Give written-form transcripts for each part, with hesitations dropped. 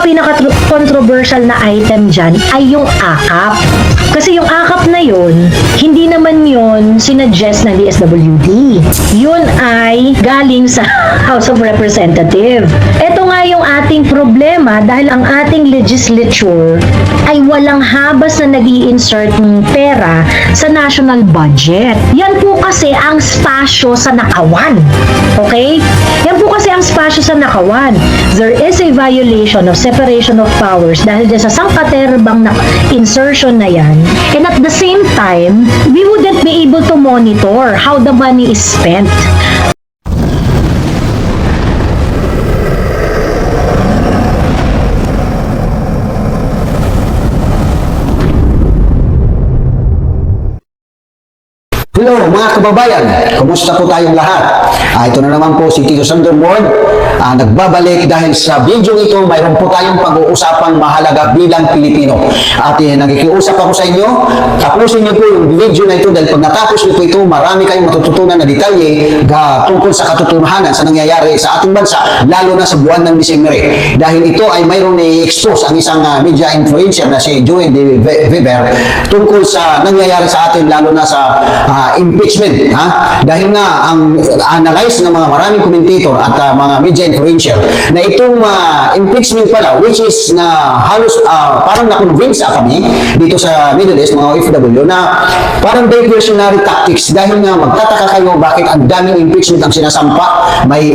pinaka-controversial na item dyan ay yung AKAP. Kasi yung AKAP na yun, hindi naman yun sinuggest ng DSWD. Yun ay galing sa House of Representatives. Ito nga yung ating problema dahil ang ating legislature ay walang habas na nag-i-insert ng pera sa national budget. Yan po kasi ang spasyo sa nakawan. Okay? Yan po kasi ang spasyo sa nakawan. There is a violation of separation of powers dahil dyan sa sangkaterbang na insertion na yan. And at the same time, we wouldn't be able to monitor how the money is spent. Hello mga kababayan, kumusta po tayong lahat? Ito na naman po si Tito Sandermord, nagbabalik dahil sa video ito mayroon po tayong pag-uusapang mahalaga bilang Pilipino. At nakikiusap ako sa inyo, tapusin niyo po yung video na ito dahil pag natapos niyo po ito, marami kayong matututunan na detalye tungkol sa katotohanan sa nangyayari sa ating bansa, lalo na sa buwan ng Disyembre. Dahil ito ay mayroong i-expose ang isang media influencer na si Joey De Weber tungkol sa nangyayari sa atin, lalo na sa impeachment, dahil nga ang analyze ng mga maraming commentator at mga media influencer na itong impeachment pala, which is na halos parang na-convince kami dito sa Middle East, mga OFW, na parang diversionary tactics dahil nga magtataka kayo bakit ang daming impeachment ang sinasampa. May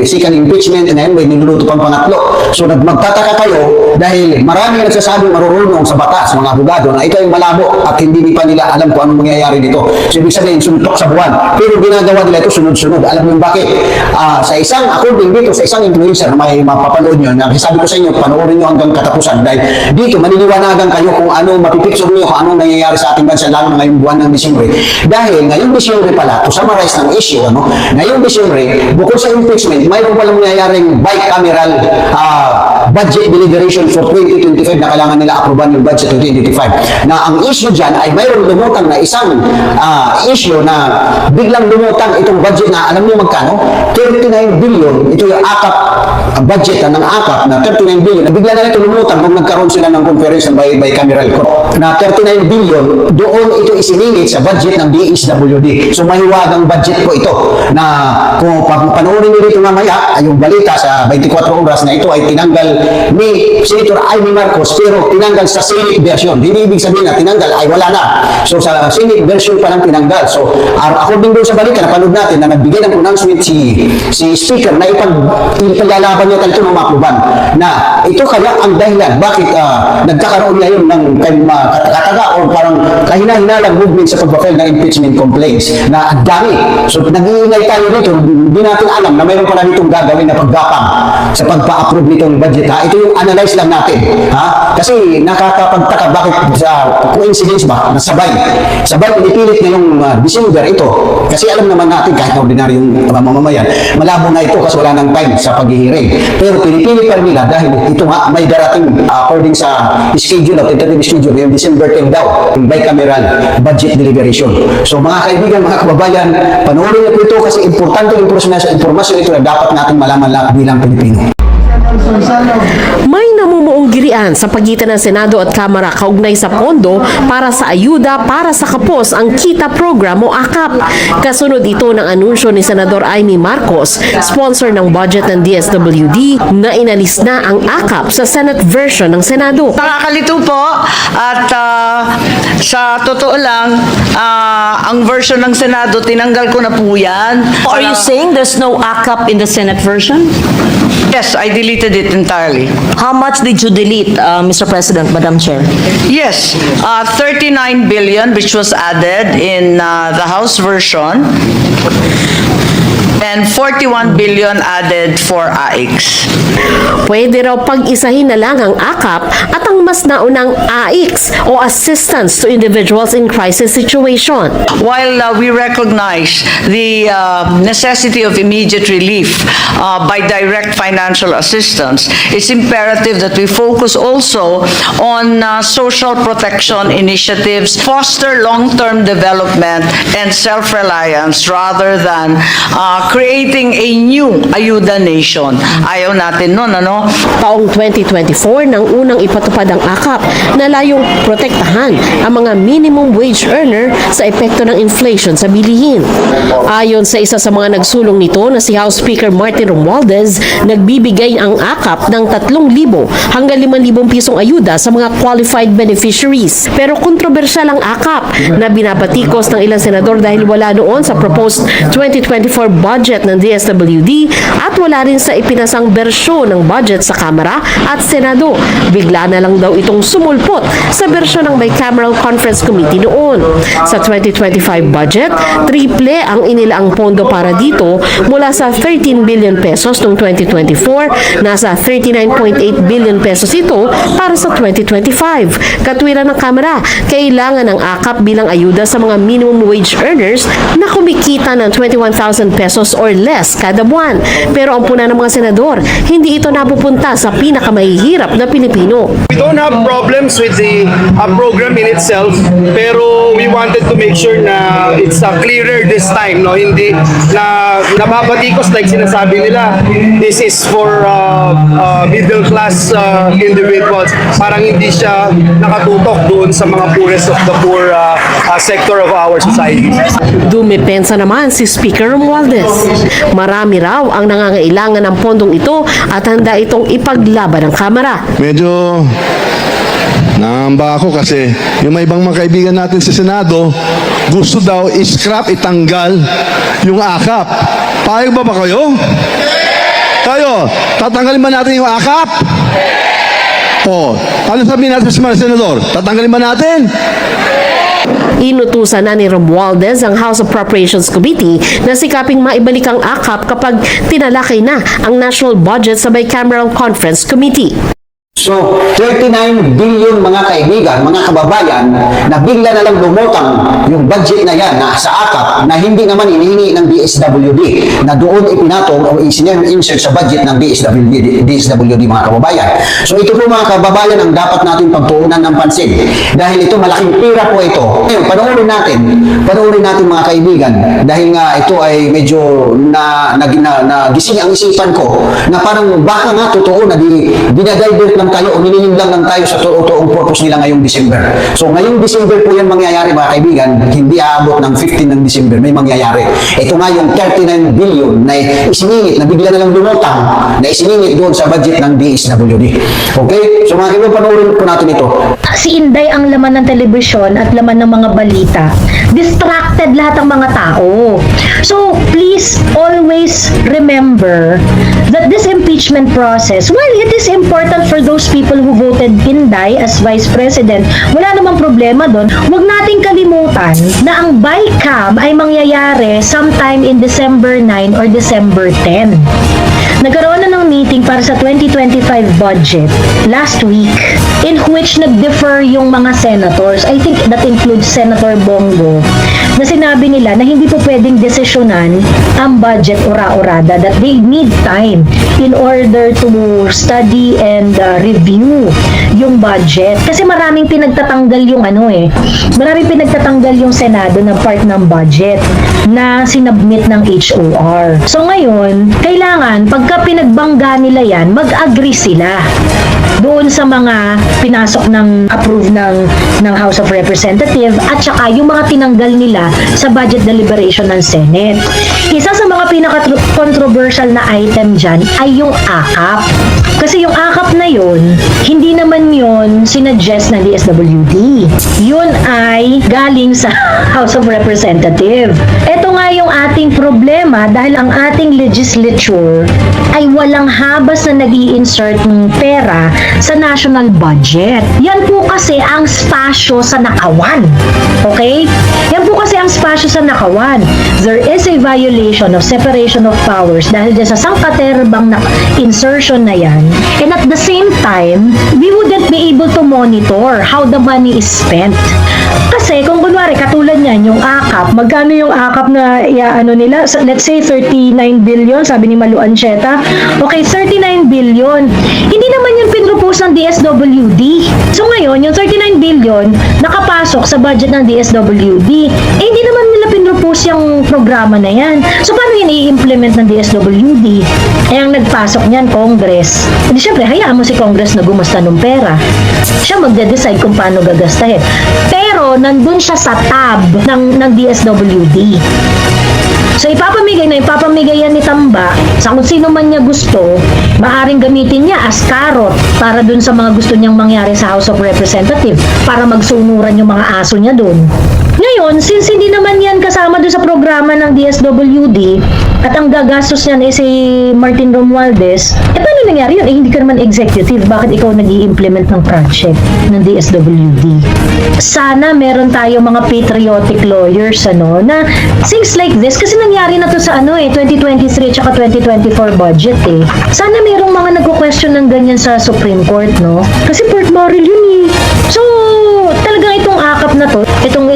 second impeachment and then may niluluto pang pangatlo. So magtataka kayo dahil marami nagsasabing marurunong sa batas, mga abogado, na ito ay malabo at hindi pa nila alam kung anong mangyayari dito. So, ibig sabihin, suntok sa buwan. Pero ginagawa nila ito sunod-sunod. Alam niyo bakit? According dito, sa isang influencer na may mapapanood nyo, na sabi ko sa inyo, panoorin nyo hanggang katapusan. Dahil dito, maniniwanagan kayo kung ano, mapipicture nyo kung anong nangyayari sa ating bansa, lalo na ngayong buwan ng Disyembre. Dahil ngayong Disyembre pala, to summarize ng issue, ngayong Disyembre, bukod sa impeachment, mayroon palang nangyayaring bicameral budget deliberation for 2025 na kailangan nila aproban yung budget 2025. Na ang issue dyan ay mayroon lumutang na isang issue na biglang lumutang itong budget na alam niyo magkano? 39 billion. Ito yung AKAP budget ng AKAP na 39 billion. Na bigla na ito lumutang kung nagkaroon sila ng conference by bicameral court na 39 billion, doon ito isiningit sa budget ng DSWD. So mahiwagang budget po ito na kung panoorin niyo dito mamaya ay yung balita sa 24 oras na ito ay tinanggal ni Senator Amy Marcos, pero tinanggal sa Senate version. Hindi ibig sabihin na tinanggal ay wala na. So sa Senate version pa lang tinanggal. So according doon sa balita na panood natin na nagbigay ng pronouncement si Speaker na ipaglalaban niya ito ng makluban na ito kaya ang dahilan bakit nagkakaroon ngayon ng kataga o parang kahina-hinalang movement sa pag-file ng impeachment complaints na ang dami. So nag-iingay tayo dito, hindi natin alam na mayroon pala nitong gagawin na paggapang sa pagpa-approve nitong budget. Ito yung analyze lang natin. Kasi nakakapagtaka bakit sa coincidence ba na sabay pinipilit ngayong December ito. Kasi alam naman natin kahit ordinaryong mamamayan, malabo na ito kasi wala nang time sa paghihiring. Pero pinipilit pa rin nila dahil ito nga may darating according sa schedule, tentative schedule, yung December 10 daw, yung bicameral budget deliberation. So mga kaibigan, mga kababayan, panoorin niyo po ito kasi importante impormasyon ito na dapat natin malaman lang bilang Pilipino. May namumuong girian sa pagitan ng Senado at Kamara kaugnay sa pondo para sa ayuda para sa kapos ang KITA program o AKAP. Kasunod ito ng anunsyo ni Senador Amy Marcos, sponsor ng budget ng DSWD, na inalis na ang AKAP sa Senate version ng Senado. Nakakalito po at sa totoo lang, ang version ng Senado, tinanggal ko na po yan. Are you saying there's no AKAP in the Senate version? Yes, I deleted it entirely. How much did you delete, Mr. President, Madam Chair? Yes, 39 billion which was added in the House version and 41 billion added for AIX. Pwede raw pag-isahin na lang ang AKAP at ang mas naunang AIX o Assistance to Individuals in Crisis Situation. While we recognize the necessity of immediate relief by direct financial assistance, it's imperative that we focus also on social protection initiatives, foster long-term development and self-reliance rather than creating a new ayuda nation. Ayaw natin nun, ano? Taong 2024 nang unang ipatupad ang AKAP na layong protektahan ang mga minimum wage earner sa epekto ng inflation sa bilihin. Ayon sa isa sa mga nagsulong nito na si House Speaker Martin Romualdez, nagbibigay ang AKAP ng 3,000 hanggang 5,000 pisong ayuda sa mga qualified beneficiaries. Pero kontrobersyal ang AKAP na binabatikos ng ilang senador dahil wala noon sa proposed 2024 budget ng DSWD at wala rin sa ipinasang bersyon ng budget sa Kamara at Senado. Bigla na lang daw itong sumulpot sa bersyon ng Bicameral Conference Committee noon. Sa 2025 budget, triple ang inilaang pondo para dito mula sa 13 billion pesos noong 2024, nasa 39.8 billion pesos ito para sa 2025. Katwiran ng Kamara, kailangan ng AKAP bilang ayuda sa mga minimum wage earners na kumikita ng 21,000 pesos or less kada buwan. Pero ang puna ng mga senador, hindi ito napupunta sa pinakamahihirap na Pilipino. We don't have problems with the program in itself, pero we wanted to make sure na it's clearer this time, no? Hindi na nababatikos like sinasabi nila, this is for middle class individuals. Parang hindi siya nakatutok doon sa mga poorest of the poor sector of our society. Dumepensa naman si Speaker Romualdez. Marami raw ang nangangailangan ng pondong ito at handa itong ipaglaban ng Kamara. Medyo nangamba ako kasi yung may ibang mga kaibigan natin sa Senado gusto daw i-scrap, itanggal yung AKAP. Payag ba kayo? Kayo, tatanggalin ba natin yung AKAP? O, ano sabihin natin sa mga senador? Tatanggalin ba natin? Inutusan na ni Romualdez ang House Appropriations Committee na sikaping maibalik ang AKAP kapag tinalakay na ang national budget sa Bicameral Conference Committee. So, 39 billion mga kaibigan, mga kababayan, na bigla na lang lumutang yung budget na yan na sa AKAP na hindi naman inihingi ng DSWD na doon ipinatong o insert sa budget ng DSWD mga kababayan. So, ito po mga kababayan ang dapat natin pagtuunan ng pansin dahil ito malaking pira po ito. Ngayon, panoorin natin mga kaibigan dahil nga ito ay medyo nagising ang isipan ko na parang baka nga totoo na dinadivert lang tayo o niniling lang tayo sa totoong purpose nila ngayong December. So ngayong December po yan mangyayari mga kaibigan, hindi aabot ng 15 ng December, may mangyayari. Ito nga yung 39 billion na isiningit, na bigla na lang lumutang, na isiningit doon sa budget ng DSWD. Okay? So mga kaibigan, panoorin po natin ito. Si Inday ang laman ng telebisyon at laman ng mga balita. Distracted lahat ng mga tao. So, please always remember that this impeachment process, while it is important for those people who voted Inday as Vice President, wala namang problema doon. Huwag nating kalimutan na ang BICAM ay mangyayari sometime in December 9 or December 10. Nagkaroon na ng meeting para sa 2025 budget last week in which nag-defer yung mga senators. I think that includes Senator Bongo, na sinabi nila na hindi po pwedeng desisyonan ang budget ura-urada, that they need time in order to study and review yung budget. Kasi maraming pinagtatanggal yung maraming pinagtatanggal yung Senado ng part ng budget na sinubmit ng HOR. So ngayon, kailangan pagka pinagbangga nila yan, mag-agree sila doon sa mga pinasok ng approve ng House of Representatives at saka yung mga tinanggal nila sa budget deliberation ng Senate. Isa sa mga pinaka-controversial na item dyan ay yung AKAP. Kasi yung AKAP na yun, hindi naman yun sinuggest ng DSWD. Yun ay galing sa House of Representatives. Ito nga yung ating problema dahil ang ating legislature ay walang habas na nag-i-insert ng pera sa national budget. Yan po kasi ang spasyo sa nakawan. Okay? Yan po kasi ang spasyo sa nakawan. There is a violation of separation of powers dahil dyan sa sangkaterbang na insertion na yan. And at the same time, we wouldn't be able to monitor how the money is spent. Kasi kung kunwari, katulad niyan, yung AKAP, magkano yung AKAP na nila? Let's say 39 billion, sabi ni Malu Ancheta. Okay, 39 billion. Hindi naman yung pinropose ng DSWD. So ngayon, yung 39 billion nakapasok sa budget ng DSWD. Hindi naman nila pinropose yung programa na yan. So, paano yan i-implement ng DSWD? Eh, ang nagpasok niyan, Congress. Hindi, syempre, hayaan mo si Congress na gumasta ng pera. Siya magde-decide kung paano gagastahin. Pero, nandun siya sa tab ng DSWD. So, ipapamigay yan ni Tamba sa kung sino man niya gusto, maaring gamitin niya as carrot para dun sa mga gusto niyang mangyari sa House of Representatives para magsunuran yung mga aso niya dun. Ngayon, since hindi naman yan kasama dun sa programa ng DSWD at ang gagastos niyan ay si Martin Romualdez, paano nangyari yun? Hindi ka naman executive. Bakit ikaw nag-i-implement ng project ng DSWD? Sana meron tayo mga patriotic lawyers, na things like this, kasi nangyari na to sa 2023 at 2024 budget Sana merong mga nagko-question ng ganyan sa Supreme Court, no? Kasi Port Maril yun So, talagang itong akap na to, itong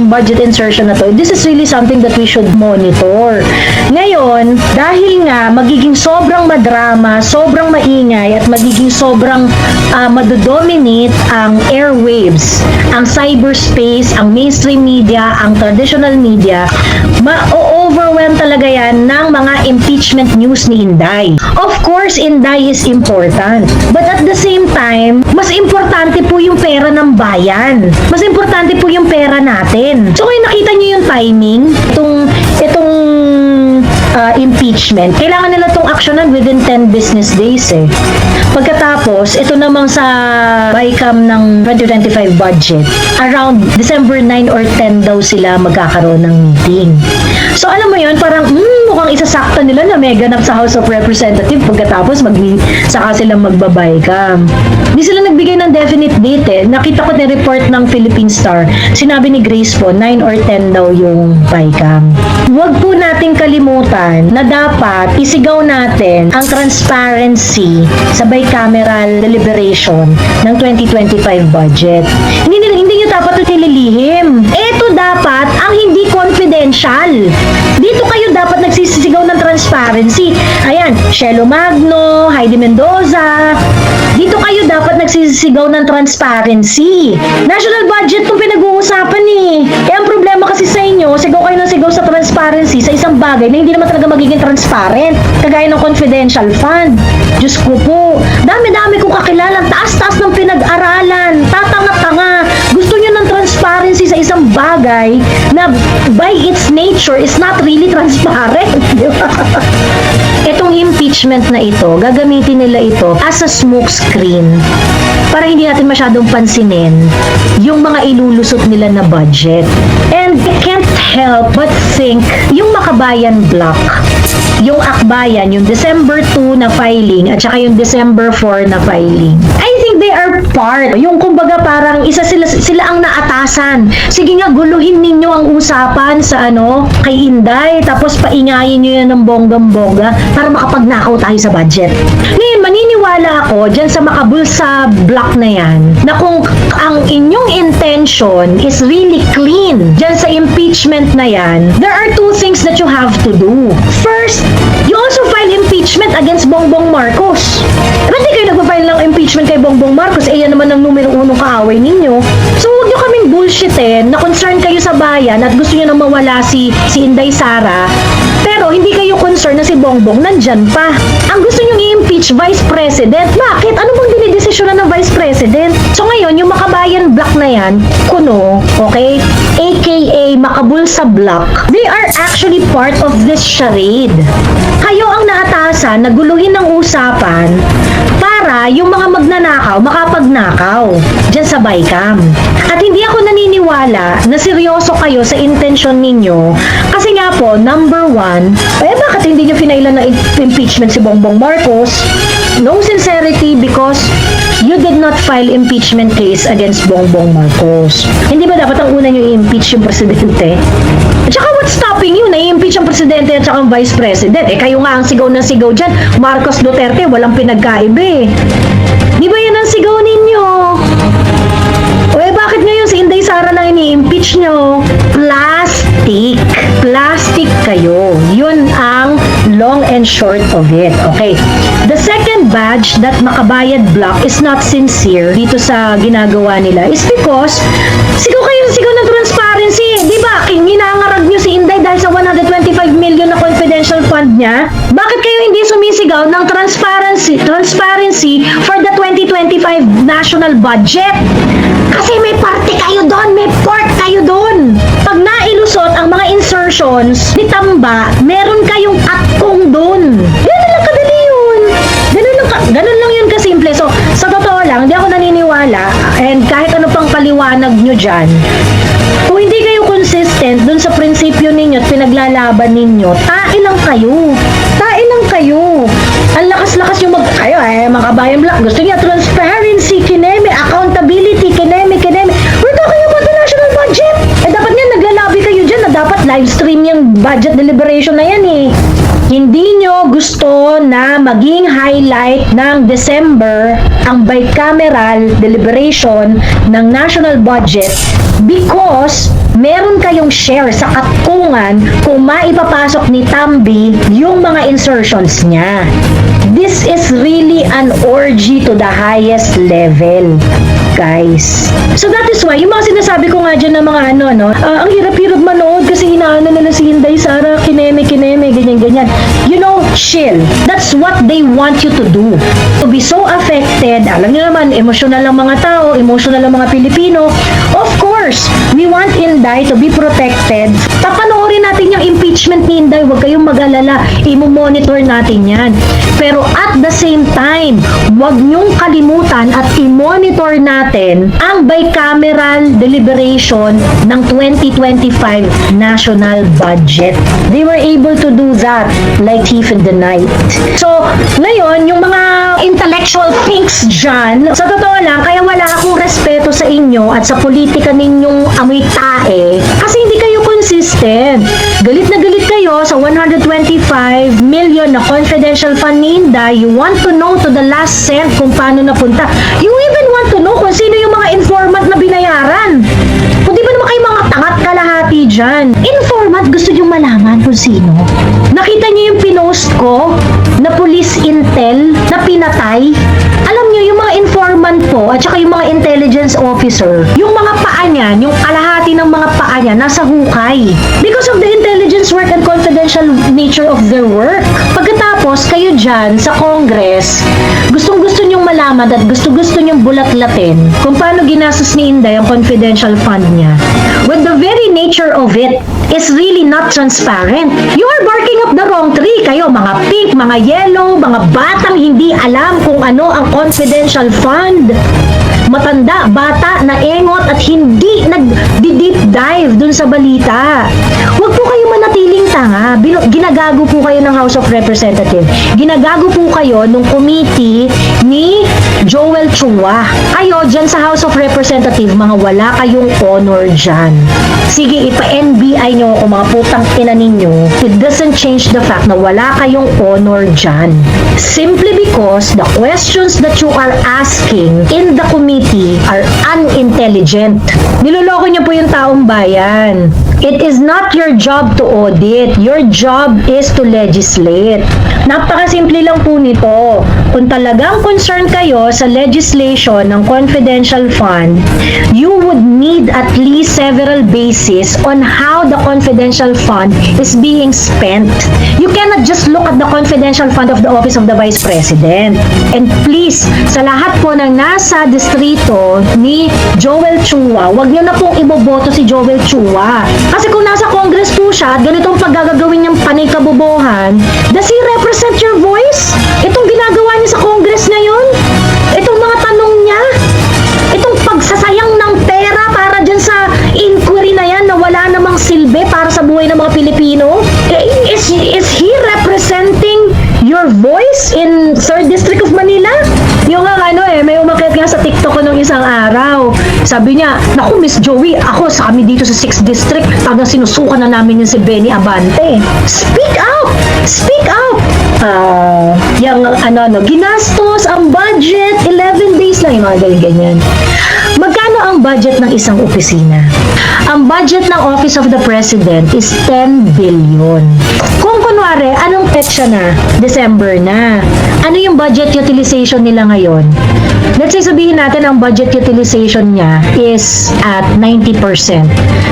budget insertion na to, this is really something that we should monitor. Ngayon, dahil nga magiging sobrang madrama, sobrang maingay, at magiging sobrang madodominate ang airwaves, ang cyberspace, ang mainstream media, ang traditional media, ma-overwhelm talaga yan ng mga impeachment news ni Inday. Of course, Inday is important. But at the same time, mas importante po yung pera ng bayan. Mas importante po yung pera natin. So, kung nakita nyo yung timing, itong impeachment, kailangan nila itong actionan within 10 business days Pagkatapos, ito namang sa BICAM ng 2025 budget, around December 9 or 10 daw sila magkakaroon ng meeting. So, alam mo yun, parang mukhang isasakta nila na may ganap sa House of Representatives pagkatapos saka silang magba-BICAM. Hindi sila nagbigay ng definite date Nakita ko na report ng Philippine Star. Sinabi ni Grace po, 9 or 10 daw yung BICAM. Huwag po nating kalimutan na dapat isigaw natin ang transparency sa bicameral deliberation ng 2025 budget. Hindi nyo dapat ito nililihim. Ito dapat ang hindi confidential. Dito kayo dapat nagsisigaw ng transparency. Ayan, Shelo Magno, Heidi Mendoza. Dito kayo dapat nagsisigaw ng transparency. National budget itong pinag-uusapan ang problema kasi sa inyo, sigaw kayo ng sigaw sa transparency sa isang bagay na hindi naman talaga magiging transparent. Kagaya ng confidential fund. Diyos ko po, dami-dami kong kakilala, taas-taas ng pinag-aralan, tatanga-tanga. Gusto nyo ng transparency sa isang bagay na by its nature is not really transparent. Itong impeachment na ito, gagamitin nila ito as a smoke screen para hindi natin masyadong pansinin yung mga ilulusot nila na budget. And I can't help but think yung Makabayan block, yung Akbayan, yung December 2 na filing at saka yung December 4 na filing. I think they are part. Yung kumbaga parang sila ang naatasan. Sige nga, guluhin ninyo ang usapan sa kay Inday, tapos paingayin nyo yan ng bonggang-bongga para makapagnakaw tayo sa budget. Ngayon, maniniwala ako dyan sa makabulsa block na yan, na kung ang inyong intention is really clean dyan sa impeachment na yan, there are two things that you have to do. First, you also file impeachment against Bongbong Marcos. Ba't di kayo nagpa-file ng impeachment kay Bongbong Marcos? Yan naman ang numero 1 kaaway ninyo. So, huwag nyo kaming bullshitin na concern kayo sa bayan at gusto nyo na mawala si Inday Sara, pero hindi kayo concern na si Bongbong nandyan pa. Ang gusto nyo i-impeach Vice President. Bakit? Ano bang dinidesisyonan ng Vice President? So, ngayon, yung Makabayan block na yan, kuno, okay? AKA Makabulsa block, they are actually part of this charade. Kayo ang naatasan na guluhin ng usapan para yung mga magnanakaw makapagnakaw dyan sa BICAM. At hindi ako naniniwala na seryoso kayo sa intention ninyo kasi nga po, number 1, bakit hindi nyo finailan na impeachment si Bongbong Marcos? No sincerity because you did not file impeachment case against Bongbong Marcos. Hindi ba dapat ang una nyo i-impeach yung presidente? At saka what's stopping you na i-impeach ang presidente at saka ang vice president? Kayo nga ang sigaw na sigaw dyan. Marcos Duterte, walang pinagkaiba Di ba yan ang sigaw ninyo? Bakit ngayon si Inday Sara lang ini-impeach nyo? Plastic. Plastic kayo. Yun ang long and short of it. Okay. The second badge that Makabayan block is not sincere dito sa ginagawa nila is because sigaw kayo sigaw ng transparency. Di ba? Ninangarag nyo si Inday dahil sa 125 million na confidential fund niya? Bakit kayo hindi sumisigaw ng transparency for the 2025 national budget? Kasi may party kayo doon, may pork kayo doon. Pag nailusot ang mga insertions ni Tamba, meron kayong atkong doon. Ganun lang kadali yun. Ganun lang yun kasimple. So, sa totoo lang, hindi ako naniniwala, and kahit ano pang paliwanag nyo dyan, kung hindi kayo consistent dun sa prinsipyo ninyo at pinaglalaban ninyo, tae lang kayo. Tae lang kayo. Ang lakas-lakas yung kayo mga kabayan black. Gusto niya transparency, kineme, accountability, kineme. We're talking about the national budget. Dapat nga naglalabi kayo dyan na dapat live stream yung budget deliberation na yan eh. Hindi nyo gusto na maging highlight ng December ang bicameral deliberation ng national budget because meron kayong share sa katkungan kung maipapasok ni Tambi yung mga insertions niya. This is really an orgy to the highest level, guys. So that is why, yung mga sinasabi ko nga dyan ng mga ang hirap-hirap manood kasi inaano nila si Inday Sara, kineme, ganyan. You know, chill. That's what they want you to do. To be so affected, alam niyo naman, emotional ang mga tao, emotional ang mga Pilipino. Of course, we want Inday to be protected. Papanoorin natin yung impeachment ni Inday, huwag kayong mag-alala, imo-monitor natin yan. Pero at the same time, huwag niyong kalimutan at i-monitor natin ang bicameral deliberation ng 2025 national budget. They were able to do that like thief in the night. So, ngayon, yung mga intellectual thinks dyan, sa totoo lang, kaya wala akong respeto sa inyo at sa politika ninyong amoy tae, kasi hindi kayo consistent. Galit na galit kayo sa 125 million na confidential fund ni Inday. You want to know to the last cent kung paano napunta. You even want to know kung sino yung mga informant na binayaran. Kung di ba naman kayo mga tangat kalahati dyan. Informant, gusto nyo malaman kung sino? Nakita nyo yung pinost ko na police intel na pinatay? Alam nyo, yung mga informant po at saka yung mga intelligence officer, yung mga paa niyan, yung kalahati ng mga paa niya, nasa hukay. Because of the intelligence work and confidential nature of their work. Pagkatapos, kayo dyan sa Congress, gustong-gusto nyong malaman at gusto-gusto nyong bulat-latin kung paano ginastos ni Inday ang confidential fund niya. When the very nature of it is really not transparent. You are barking up the wrong tree. Kayo, mga pink, mga yellow, mga batang hindi alam kung ano ang confidential fund. Matanda, bata, naengot at hindi nag-deep dive dun sa balita. Huwag po kayo manatiling tanga. Ginagago po kayo ng House of Representatives. Ginagago po kayo nung committee ni Joel Chua. Kayo dyan sa House of Representatives, mga wala kayong honor dyan. Sige, ipa-NBI nyo ako, mga putang ina ninyo. It doesn't change the fact na wala kayong honor dyan. Simply because the questions that you are asking in the committee are unintelligent. Niloloko niyo po yung taong bayan. It is not your job to audit. Your job is to legislate. Napakasimple lang po nito. Kung talagang concerned kayo sa legislation ng confidential fund, you would need at least several bases on how the confidential fund is being spent. You cannot just look at the confidential fund of the Office of the Vice President. And please, sa lahat po ng nasa distrito ni Joel Chua, wag niyo na pong iboboto si Joel Chua. Kasi kung nasa Congress po siya at ganitong paggagawin niyang panay kabobohan, does he represent your voice? Itong ginagawa niya sa Congress ngayon? Itong mga tanong niya? Itong pagsasayang ng pera para dyan sa inquiry na yan na wala namang silbi para sa buhay ng mga Pilipino? Is he representing your voice in 3rd District of Manila? Yung may umakyat nga sa TikTok ko nung isang araw. Sabi niya, naku Miss Joey, ako sa kami dito sa 6th District, tagang sinusukan na namin yung si Benny Abante. Speak out! Speak out! Ginastos ang budget, 11 days lang yung mga ganyan. Magkano ang budget ng isang opisina? Ang budget ng Office of the President is 10 billion. Kung kunwari, anong petsa na? December na. Ano yung budget utilization nila ngayon? Let's say sabihin natin ang budget utilization niya is at 90%.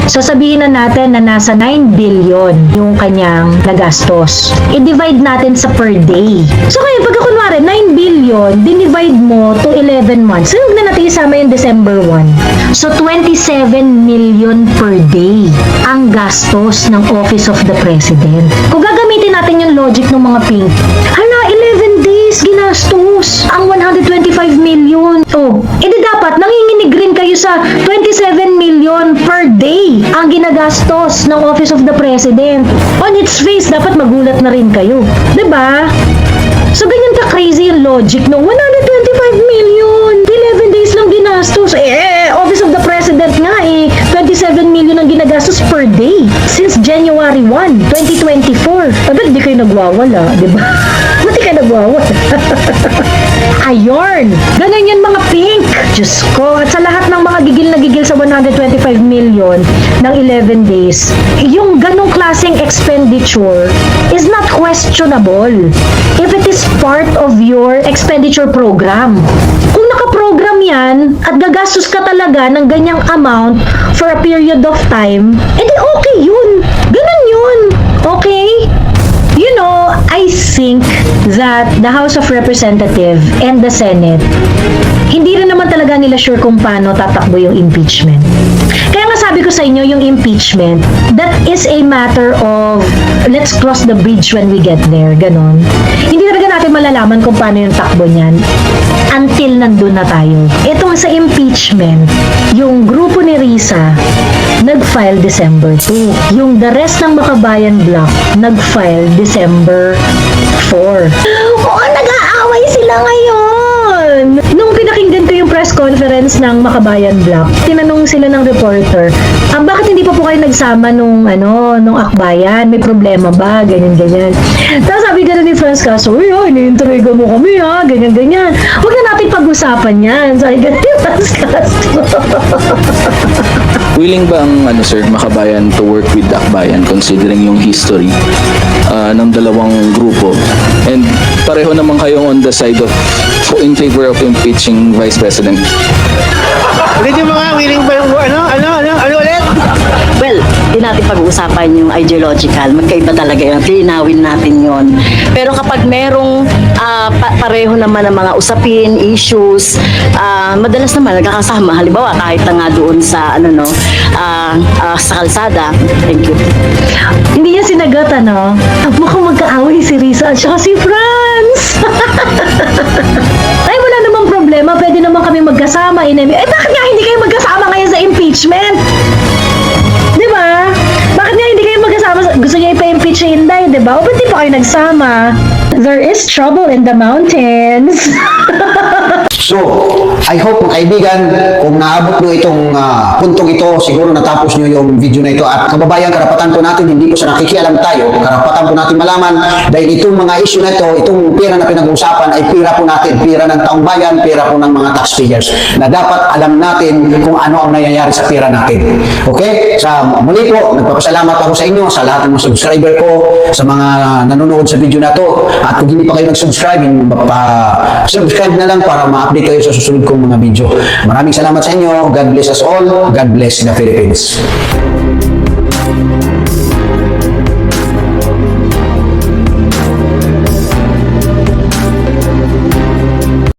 So sabihin na natin na nasa 9 billion yung kanyang nagastos. I-divide natin sa per day. So ngayon, pagka kunwari 9 billion, dinivide mo to 11 months. So huwag na natin isama yung December 1. So 27 million per day ang gastos ng Office of the President. Kung gagamitin natin yung logic ng mga pink, hala, 11 days ginastos ang 125 million. Oh, edi dapat nanginginig rin kayo sa 27 million per day ang ginagastos ng Office of the President. On its face, dapat magulat na rin kayo. 'Di ba? So, ganyan ka-crazy yung logic no? 125 million! 11 days lang ginastos. Office of the President nga 27 million ang ginagastos per day since January 1, 2024. Agad di kayo nagwawala, di ba? Ba't di kayo nagwawala? Ayorn! Ganun yan mga pink! Diyos ko, at sa lahat ng mga gigil na gigil sa 125 million ng 11 days, yung ganong klaseng expenditure is not questionable if it is part of your expenditure program. Kung nakaprogram yan at gagastos ka talaga ng ganyang amount for a period of time, edi okay yun. Ganun yun. Okay? You know, I think that the House of Representatives and the Senate, hindi rin naman talaga nila sure kung paano tatakbo yung impeachment. Kaya nga sabi ko sa inyo, yung impeachment, that is a matter of let's cross the bridge when we get there. Ganon. Hindi talaga natin malalaman kung paano yung takbo niyan until nandun na tayo. Itong sa impeachment, yung grupo ni Risa, nag-file December 2. Yung the rest ng Makabayan Block, nag-file December 4. Oo, nag-aaway sila ngayon! Nung pinakinggan ko yung press conference ng Makabayan Block, tinanong sila ng reporter, bakit hindi pa po kayo nagsama nung akbayan? May problema ba? Ganyan-ganyan. Tapos sabi gano'n ni Franz Castro, iniintriga mo kami ha, ganyan-ganyan. Huwag na natin pag-usapan yan. Sabi gano'n ni Franz Castro. Willing ba ang sir, Makabayan to work with Akbayan considering yung history ng dalawang grupo? And pareho naman kayo on the side of in favor of impeaching Vice President. Ulit yung mga willing ba yung ano ulit? Well, di natin pag-uusapan yung ideological. Magkaiba talaga yun. Linawin natin yon. Pero kapag merong pareho naman ng mga usapin, issues, madalas naman nagkakasama. Halimbawa, kahit na nga doon sa, sa kalsada. Thank you. Hindi niya sinagot, mukhang magkaaway si Risa at saka si Franz. Ay, wala namang problema. Pwede naman kami magkasama. Bakit nga hindi kayo magkasama ngayon sa impeachment? Di ba? Bakit nga hindi kayo magkasama? Gusto niya ipa-impeach si Inday, di ba? O ba't di pa kayo nagsama? There is trouble in the mountains. So, I hope mga kaibigan, kung naabot nyo itong puntong ito, siguro natapos nyo yung video na ito. At kababayan, karapatan po natin, hindi po sa nakikialam tayo, karapatan po natin malaman dahil itong mga issue na ito, itong pera na pinag-uusapan ay pera po natin, pera ng taong bayan, pera po ng mga taxpayers na dapat alam natin kung ano ang nangyayari sa pera natin. Okay? Sa muli po, nagpapasalamat ako sa inyo, sa lahat ng mga subscriber ko, sa mga nanonood sa video na to. At kung hindi pa kayo nag-subscribe, subscribe na lang para ma-update kayo sa susunod kong mga video. Maraming salamat sa inyo. God bless us all. God bless the Philippines.